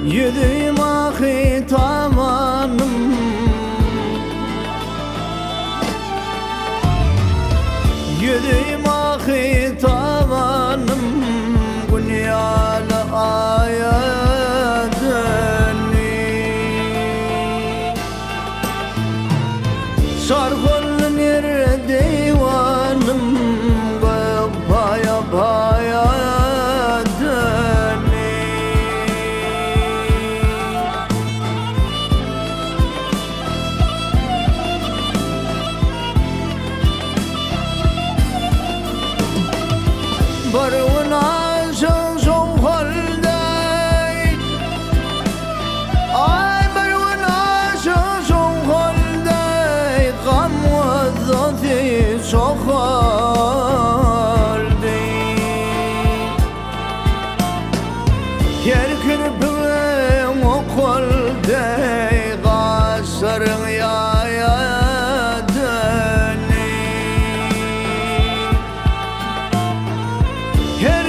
Yedim ahi tamanım, yedim ahi tamanım, Günyalı ayadını sarhollun yer divanım, Paya paya baruna son halde, ay baruna son halde, gam vazzati çok halde, yer kirpim o halde, gasarın yaya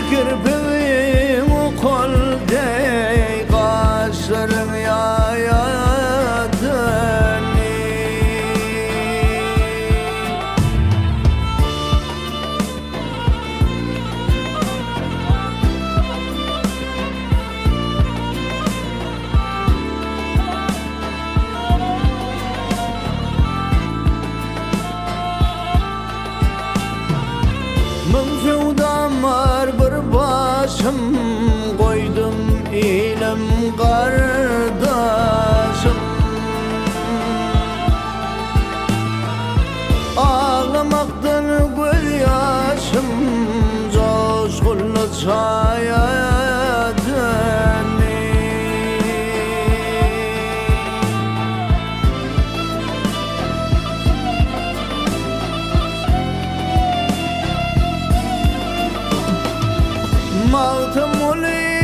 kirpim o kolde, kaşlarım yayadını Mınfıvdamar bir başım, koydum ilim kardeşim. Ağlamaktan göz yaşım, coşkunlu çayadını Mağtum uli